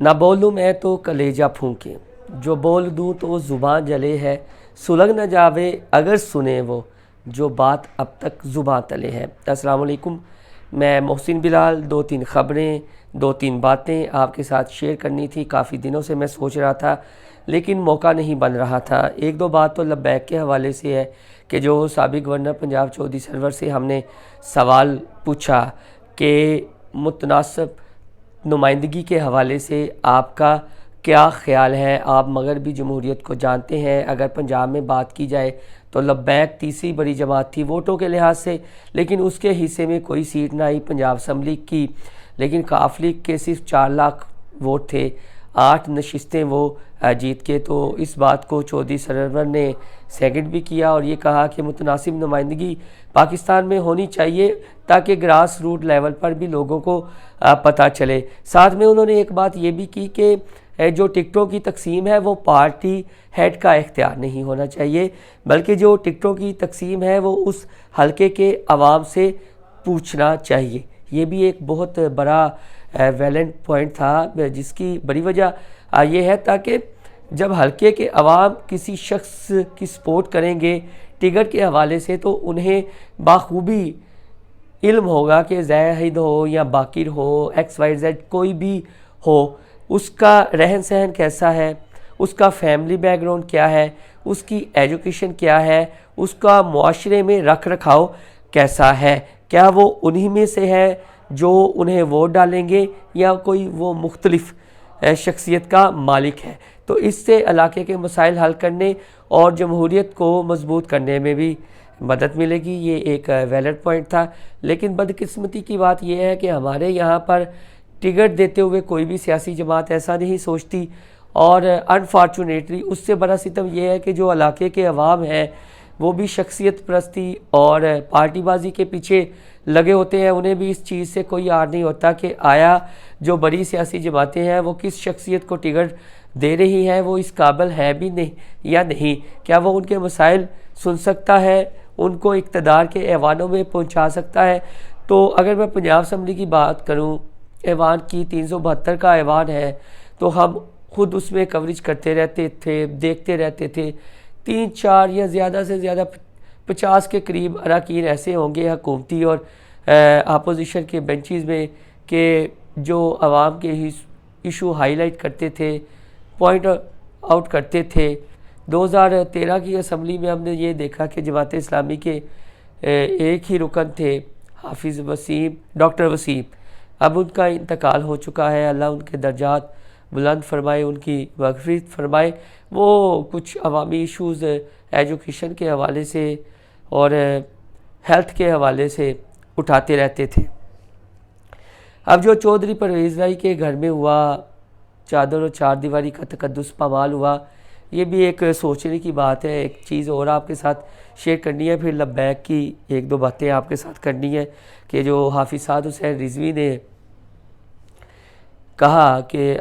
نہ بولوں میں تو کلیجہ پھونکے، جو بول دوں تو زبان جلے ہے، سلگ نہ جاوے اگر سنے وہ، جو بات اب تک زباں تلے ہے۔ السلام علیکم، میں محسن بلال، 2-3 خبریں 2-3 باتیں آپ کے ساتھ شیئر کرنی تھی۔ کافی دنوں سے میں سوچ رہا تھا لیکن موقع نہیں بن رہا تھا۔ 1-2 بات تو لبیک کے حوالے سے ہے کہ جو سابق گورنر پنجاب چودھری سرور سے ہم نے سوال پوچھا کہ متناسب نمائندگی کے حوالے سے آپ کا کیا خیال ہے۔ آپ مغربی جمہوریت کو جانتے ہیں، اگر پنجاب میں بات کی جائے تو لبیک تیسری بڑی جماعت تھی ووٹوں کے لحاظ سے، لیکن اس کے حصے میں کوئی سیٹ نہ آئی پنجاب اسمبلی کی، لیکن کاف لیگ کے صرف 4 لاکھ ووٹ تھے، 8 نشستیں وہ جیت کے۔ تو اس بات کو چودھری سرور نے سیکنڈ بھی کیا اور یہ کہا کہ متناسب نمائندگی پاکستان میں ہونی چاہیے تاکہ گراس روٹ لیول پر بھی لوگوں کو پتہ چلے۔ ساتھ میں انہوں نے ایک بات یہ بھی کی کہ جو ٹکٹوں کی تقسیم ہے وہ پارٹی ہیڈ کا اختیار نہیں ہونا چاہیے، بلکہ جو ٹکٹوں کی تقسیم ہے وہ اس حلقے کے عوام سے پوچھنا چاہیے۔ یہ بھی ایک بہت بڑا ویلنٹ پوائنٹ تھا، جس کی بڑی وجہ یہ ہے تاکہ جب حلقے کے عوام کسی شخص کی سپورٹ کریں گے ٹکٹ کے حوالے سے تو انہیں بخوبی علم ہوگا کہ زاہد ہو یا باقر ہو، XYZ کوئی بھی ہو، اس کا رہن سہن کیسا ہے، اس کا فیملی بیک گراؤنڈ کیا ہے، اس کی ایجوکیشن کیا ہے، اس کا معاشرے میں رکھ رکھاؤ کیسا ہے، کیا وہ انہی میں سے ہے جو انہیں ووٹ ڈالیں گے یا کوئی وہ مختلف شخصیت کا مالک ہے۔ تو اس سے علاقے کے مسائل حل کرنے اور جمہوریت کو مضبوط کرنے میں بھی مدد ملے گی۔ یہ ایک ویلڈ پوائنٹ تھا، لیکن بدقسمتی کی بات یہ ہے کہ ہمارے یہاں پر ٹکٹ دیتے ہوئے کوئی بھی سیاسی جماعت ایسا نہیں سوچتی، اور انفارچونیٹلی اس سے بڑا ستم یہ ہے کہ جو علاقے کے عوام ہیں وہ بھی شخصیت پرستی اور پارٹی بازی کے پیچھے لگے ہوتے ہیں۔ انہیں بھی اس چیز سے کوئی آر نہیں ہوتا کہ آیا جو بڑی سیاسی جماعتیں ہیں وہ کس شخصیت کو ٹکٹ دے رہی ہیں، وہ اس قابل ہے بھی نہیں یا نہیں، کیا وہ ان کے مسائل سن سکتا ہے، ان کو اقتدار کے ایوانوں میں پہنچا سکتا ہے۔ تو اگر میں پنجاب اسمبلی کی بات کروں، ایوان کی 372 کا ایوان ہے، تو ہم خود اس میں کوریج کرتے رہتے تھے، دیکھتے رہتے تھے۔ 3-4 یا زیادہ سے زیادہ 50 کے قریب اراکین ایسے ہوں گے حکومتی اور اپوزیشن کے بینچز میں کہ جو عوام کے ایشو ہائی لائٹ کرتے تھے، پوائنٹ آؤٹ کرتے تھے۔ 2013 کی اسمبلی میں ہم نے یہ دیکھا کہ جماعت اسلامی کے ایک ہی رکن تھے، حافظ وسیم، ڈاکٹر وسیم، اب ان کا انتقال ہو چکا ہے، اللہ ان کے درجات بلند فرمائے، ان کی مغفرت فرمائے۔ وہ کچھ عوامی ایشوز ایجوکیشن کے حوالے سے اور ہیلتھ کے حوالے سے اٹھاتے رہتے تھے۔ اب جو چودھری پرویز رائی کے گھر میں ہوا، چادر اور 4 دیواری کا تقدس پامال ہوا، یہ بھی ایک سوچنے کی بات ہے۔ ایک چیز اور آپ کے ساتھ شیئر کرنی ہے، پھر لبیک کی 1-2 باتیں آپ کے ساتھ کرنی ہے کہ جو حافظ سعد حسین رضوی نے کہا کہ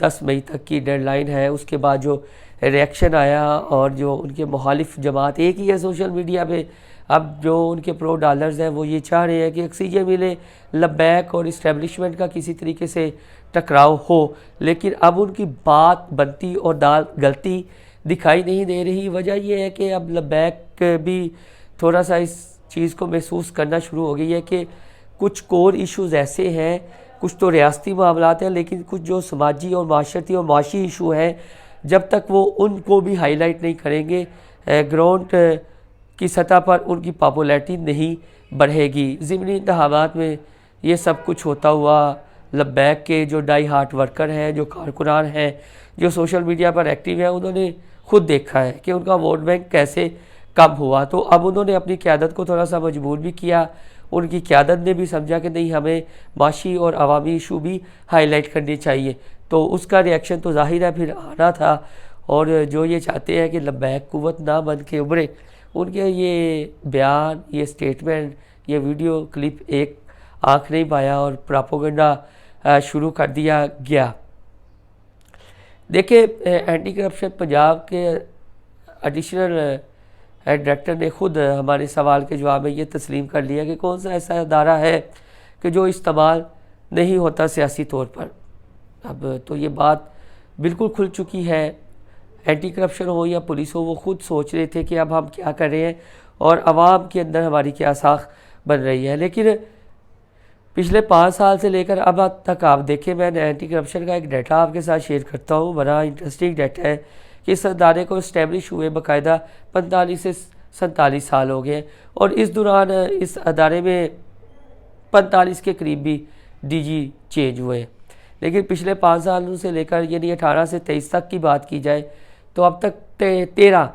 10 مئی تک کی ڈیڈ لائن ہے، اس کے بعد جو ریئیکشن آیا اور جو ان کے مخالف جماعت ایک ہی ہے سوشل میڈیا پہ، اب جو ان کے پرو ڈالرز ہیں وہ یہ چاہ رہے ہیں کہ آکسیجن ملے، لبیک اور اسٹیبلشمنٹ کا کسی طریقے سے ٹکراؤ ہو، لیکن اب ان کی بات بنتی اور دال گلتی دکھائی نہیں دے رہی۔ وجہ یہ ہے کہ اب لبیک بھی تھوڑا سا اس چیز کو محسوس کرنا شروع ہو گئی ہے کہ کچھ کور ایشوز ایسے ہیں، کچھ تو ریاستی معاملات ہیں، لیکن کچھ جو سماجی اور معاشرتی اور معاشی ایشو ہیں، جب تک وہ ان کو بھی ہائی لائٹ نہیں کریں گے گراؤنڈ کی سطح پر ان کی پاپولیرٹی نہیں بڑھے گی۔ ضمنی انتخابات میں یہ سب کچھ ہوتا ہوا لبیک کے جو ڈائی ہارٹ ورکر ہیں، جو کارکنان ہیں، جو سوشل میڈیا پر ایکٹیو ہیں، انہوں نے خود دیکھا ہے کہ ان کا ووٹ بینک کیسے کم ہوا۔ تو اب انہوں نے اپنی قیادت کو تھوڑا سا مجبور بھی کیا، ان کی قیادت نے بھی سمجھا کہ نہیں، ہمیں معاشی اور عوامی ایشو بھی ہائی لائٹ کرنی چاہیے، تو اس کا ریئیکشن تو ظاہر ہے پھر آنا تھا۔ اور جو یہ چاہتے ہیں کہ لبیک قوت نہ بن کے ابھرے، ان کے یہ بیان، یہ سٹیٹمنٹ، یہ ویڈیو کلپ ایک آنکھ نہیں پایا اور پراپوگنڈا شروع کر دیا گیا۔ دیکھیں، اینٹی کرپشن پنجاب کے ایڈیشنل ڈائریکٹر نے خود ہمارے سوال کے جواب میں یہ تسلیم کر لیا کہ کون سا ایسا ادارہ ہے کہ جو استعمال نہیں ہوتا سیاسی طور پر۔ اب تو یہ بات بالکل کھل چکی ہے، اینٹی کرپشن ہو یا پولیس ہو، وہ خود سوچ رہے تھے کہ اب ہم کیا کر رہے ہیں اور عوام کے اندر ہماری کیا ساکھ بن رہی ہے۔ لیکن پچھلے 5 سال سے لے کر اب تک آپ دیکھیں، میں اینٹی کرپشن کا ایک ڈیٹا آپ کے ساتھ شیئر کرتا ہوں، بڑا انٹرسٹنگ ڈیٹا ہے کہ اس ادارے کو اسٹیبلش ہوئے باقاعدہ 45 سے 47 سال ہو گئے، اور اس دوران اس ادارے میں 45 کے قریب بھی ڈی جی چینج ہوئے، لیکن پچھلے 5 سالوں سے لے کر یعنی 18 سے 23 تک کی بات کی جائے تو اب تک 13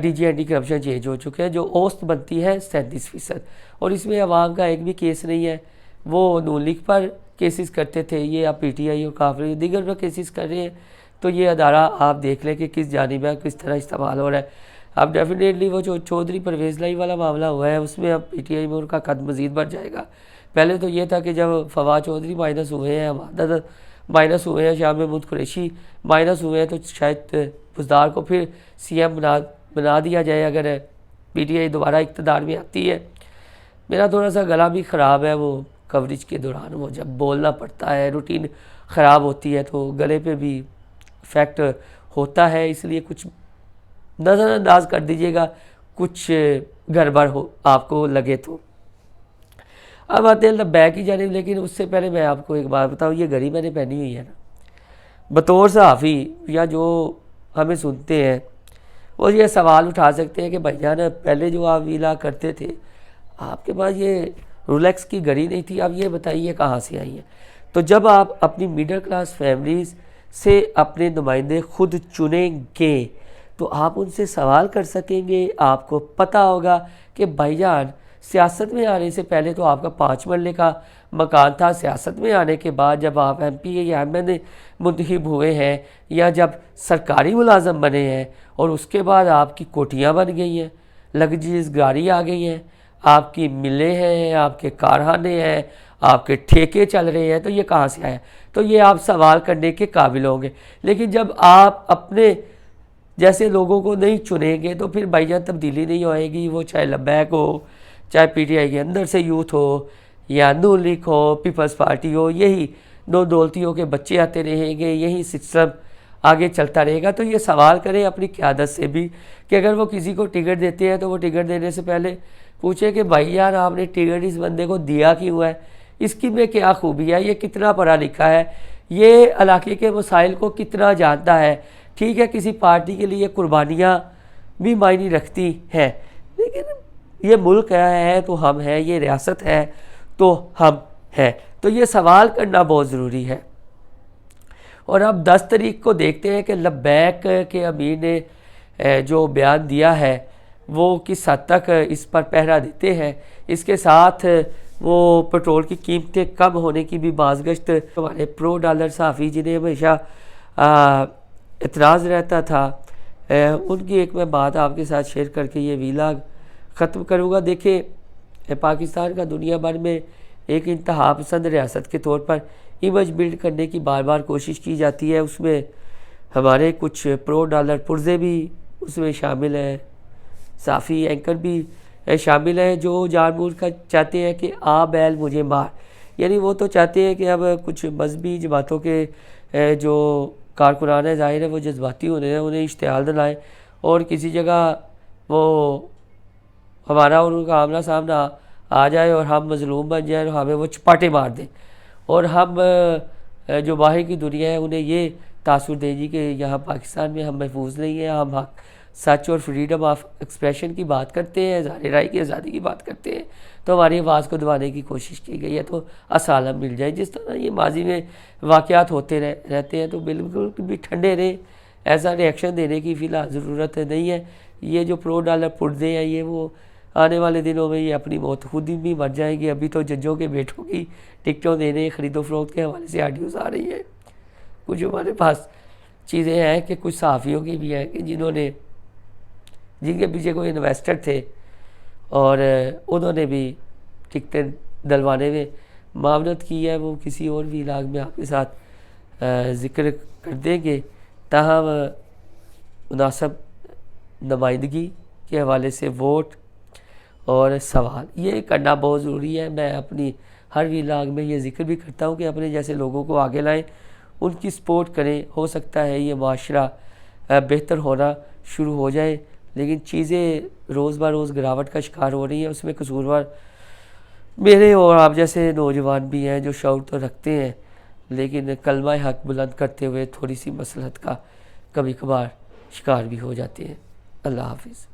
D G anti corruption change ہو چکے ہیں، جو اوسط بنتی ہے 37%، اور اس میں عوام کا ایک بھی کیس نہیں ہے۔ وہ نون لیگ پر کیسز کرتے تھے، یہ اب پی ٹی آئی اور کافر دیگر پر کیسز کر رہے ہیں، تو یہ ادارہ آپ دیکھ لیں کہ کس جانب ہے، کس طرح استعمال ہو رہا ہے۔ اب ڈیفینیٹلی وہ جو چودھری پرویز لائی والا معاملہ ہوا ہے، اس میں اب پی ٹی آئی میں ان کا قد مزید بڑھ جائے گا۔ پہلے تو یہ تھا کہ جب فواد چودھری مائنس ہوئے ہیں، عمادت مائنس ہوئے ہیں، شاہ محمود قریشی مائنس ہوئے ہیں، تو شاید بزدار کو پھر سی ایم بنا دیا جائے اگر پی ٹی آئی دوبارہ اقتدار میں آتی ہے۔ میرا تھوڑا سا گلا بھی خراب ہے، وہ کوریج کے دوران وہ جب بولنا پڑتا ہے، روٹین خراب ہوتی ہے تو گلے پہ بھی افیکٹ ہوتا ہے، اس لیے کچھ نظر انداز کر دیجیے گا کچھ گڑبڑ ہو آپ کو لگے تو۔ اب آتے ہیں لبیک کی جانب، لیکن اس سے پہلے میں آپ کو ایک بات بتاؤں، یہ گھڑی میں نے پہنی ہوئی ہے نا، بطور صحافی یا جو ہمیں سنتے ہیں وہ یہ سوال اٹھا سکتے ہیں کہ بھائی جان پہلے جو آپ ویلا کرتے تھے آپ کے پاس یہ رولیکس کی گھڑی نہیں تھی، اب یہ بتائیے کہاں سے آئی ہے؟ تو جب آپ اپنی میڈل کلاس فیملیز سے اپنے نمائندے خود چنیں گے تو آپ ان سے سوال کر سکیں گے، آپ کو پتہ ہوگا کہ بھائی جان سیاست میں آنے سے پہلے تو آپ کا 5 مرلے کا مکان تھا، سیاست میں آنے کے بعد جب آپ ایم پی یا ایم این اے منتخب ہوئے ہیں یا جب سرکاری ملازم بنے ہیں اور اس کے بعد آپ کی کوٹھیاں بن گئی ہیں، لگژریز گاڑی آ گئی ہیں، آپ کی ملیں ہیں، آپ کے کارخانے ہیں، آپ کے ٹھیکے چل رہے ہیں، تو یہ کہاں سے آیا؟ تو یہ آپ سوال کرنے کے قابل ہوں گے۔ لیکن جب آپ اپنے جیسے لوگوں کو نہیں چنیں گے تو پھر بھائی جان تبدیلی نہیں ہوئے گی، وہ چاہے لبیک ہو، چاہے پی ٹی آئی کے اندر سے یوتھ ہو یا نون لیگ ہو، پیپلز پارٹی ہو، یہی دو دولتیوں کے بچے آتے رہیں گے، یہی سسٹم آگے چلتا رہے گا۔ تو یہ سوال کریں اپنی قیادت سے بھی کہ اگر وہ کسی کو ٹکٹ دیتے ہیں تو وہ ٹکٹ دینے سے پہلے پوچھیں کہ بھائی یار آپ نے ٹکٹ اس بندے کو دیا کیوں ہے، اس کی میں کیا خوبی ہے، یہ کتنا پڑھا لکھا ہے، یہ علاقے کے مسائل کو کتنا جانتا ہے۔ ٹھیک ہے کسی پارٹی کے لیے قربانیاں بھی معنی رکھتی ہیں، لیکن یہ ملک ہے تو ہم ہیں، یہ ریاست ہے تو ہم ہیں، تو یہ سوال کرنا بہت ضروری ہے۔ اور اب 10 تاریخ کو دیکھتے ہیں کہ لبیک کے امیر نے جو بیان دیا ہے وہ کس حد تک اس پر پہرا دیتے ہیں۔ اس کے ساتھ وہ پٹرول کی قیمتیں کم ہونے کی بھی بازگشت، ہمارے پرو ڈالر صحافی جنہیں ہمیشہ اعتراض رہتا تھا، ان کی ایک میں بات آپ کے ساتھ شیئر کر کے یہ ویلاگ ختم کروں گا۔ دیکھیں پاکستان کا دنیا بھر میں ایک انتہا پسند ریاست کے طور پر امیج بلڈ کرنے کی بار بار کوشش کی جاتی ہے، اس میں ہمارے کچھ پرو ڈالر پرزے بھی اس میں شامل ہیں، صحافی اینکر بھی شامل ہیں جو جان بوجھ کر چاہتے ہیں کہ آ بیل مجھے مار، یعنی وہ تو چاہتے ہیں کہ اب کچھ مذہبی جماعتوں کے جو کارکنان ہے، ظاہر ہے وہ جذباتی ہونے ہیں، انہیں اشتعال دلائیں اور کسی جگہ وہ ہمارا اور ان کا آمنا سامنا آ جائے اور ہم مظلوم بن جائیں اور ہمیں وہ چپاٹے مار دیں، اور ہم جو باہر کی دنیا ہے انہیں یہ تاثر دے جی کہ یہاں پاکستان میں ہم محفوظ نہیں ہیں، ہم حق سچ اور فریڈم آف ایکسپریشن کی بات کرتے ہیں، اظہار رائے کی آزادی کی بات کرتے ہیں، تو ہماری آواز کو دبانے کی کوشش کی گئی ہے تو اسالم مل جائے۔ جس طرح یہ ماضی میں واقعات ہوتے رہتے ہیں تو بالکل بھی ٹھنڈے رہیں، ایسا ری ایکشن دینے کی فی الحال ضرورت نہیں ہے۔ یہ جو پرو ڈالر پردے ہیں یہ وہ آنے والے دنوں میں یہ اپنی موت خود ہی بھی مر جائیں گے۔ ابھی تو ججوں کے بیٹوں کی ٹکٹوں دینے خرید و فروخت کے حوالے سے آڈیوز آ رہی ہیں، کچھ ہمارے پاس چیزیں ہیں کہ کچھ صحافیوں کی بھی ہیں کہ جن کے پیچھے کوئی انویسٹر تھے اور انہوں نے بھی ٹکٹیں دلوانے میں معاونت کی ہے، وہ کسی اور بھی علاق میں آپ کے ساتھ ذکر کر دیں گے۔ تاہم مناسب نمائندگی کے حوالے سے ووٹ اور سوال یہ کرنا بہت ضروری ہے۔ میں اپنی ہر ویلاگ میں یہ ذکر بھی کرتا ہوں کہ اپنے جیسے لوگوں کو آگے لائیں ان کی سپورٹ کریں. ہو سکتا ہے یہ معاشرہ بہتر ہونا شروع ہو جائے، لیکن چیزیں روز بہ روز گراوٹ کا شکار ہو رہی ہیں. اس میں قصوروار میرے اور آپ جیسے نوجوان بھی ہیں جو شعور تو رکھتے ہیں، لیکن کلمہ حق بلند کرتے ہوئے تھوڑی سی مصلحت کا کبھی کبھار شکار بھی ہو جاتے ہیں. اللہ حافظ.